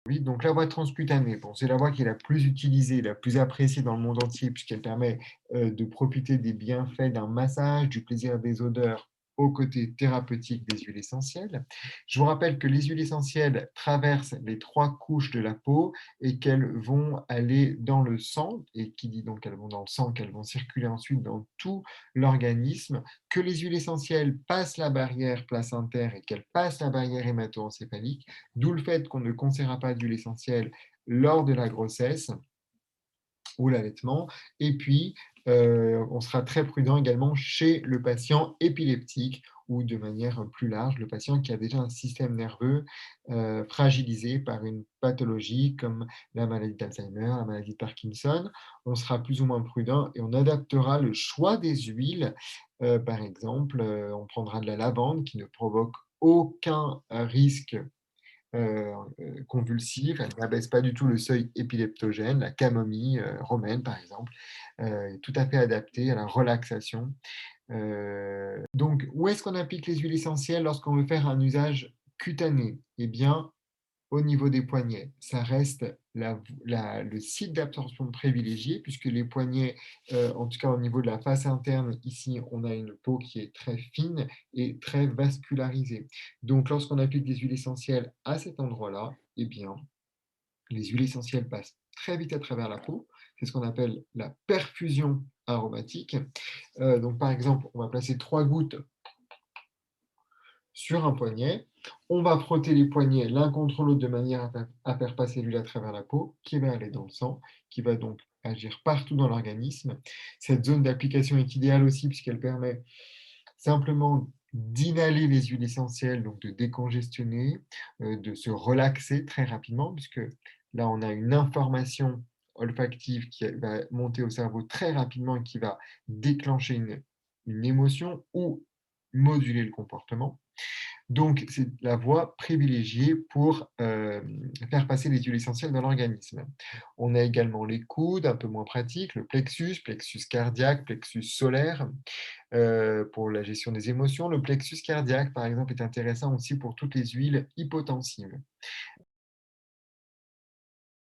Oui, donc la voie transcutanée, bon, c'est la voie qui est la plus utilisée, la plus appréciée dans le monde entier puisqu'elle permet, de profiter des bienfaits d'un massage, du plaisir des odeurs au côté thérapeutique des huiles essentielles. Je vous rappelle que les huiles essentielles traversent les 3 couches de la peau et qu'elles vont aller dans le sang et qui dit donc qu'elles vont dans le sang, qu'elles vont circuler ensuite dans tout l'organisme, que les huiles essentielles passent la barrière placentaire et qu'elles passent la barrière hémato-encéphalique. D'où le fait qu'on ne conseillera pas d'huile essentielle lors de la grossesse ou l'allaitement. Et puis, on sera très prudent également chez le patient épileptique ou de manière plus large, le patient qui a déjà un système nerveux fragilisé par une pathologie comme la maladie d'Alzheimer, la maladie de Parkinson. On sera plus ou moins prudent et on adaptera le choix des huiles. Par exemple, on prendra de la lavande qui ne provoque aucun risque convulsive, elle n'abaisse pas du tout le seuil épileptogène. La camomille romaine, par exemple, est tout à fait adaptée à la relaxation. Donc, où est-ce qu'on applique les huiles essentielles lorsqu'on veut faire un usage cutané? Eh bien, au niveau des poignets, ça reste le site d'absorption privilégié puisque les poignets, en tout cas au niveau de la face interne, ici, on a une peau qui est très fine et très vascularisée. Donc, lorsqu'on applique des huiles essentielles à cet endroit-là, eh bien, les huiles essentielles passent très vite à travers la peau. C'est ce qu'on appelle la perfusion aromatique. Donc, par exemple, on va placer 3 gouttes sur un poignet. On va frotter les poignets l'un contre l'autre de manière à faire passer l'huile à travers la peau, qui va aller dans le sang, qui va donc agir partout dans l'organisme. Cette zone d'application est idéale aussi puisqu'elle permet simplement d'inhaler les huiles essentielles, donc de décongestionner, de se relaxer très rapidement, puisque là, on a une information olfactive qui va monter au cerveau très rapidement et qui va déclencher une émotion ou moduler le comportement. Donc, c'est la voie privilégiée pour faire passer les huiles essentielles dans l'organisme. On a également les coudes, un peu moins pratiques, le plexus cardiaque, plexus solaire, pour la gestion des émotions. Le plexus cardiaque, par exemple, est intéressant aussi pour toutes les huiles hypotensives.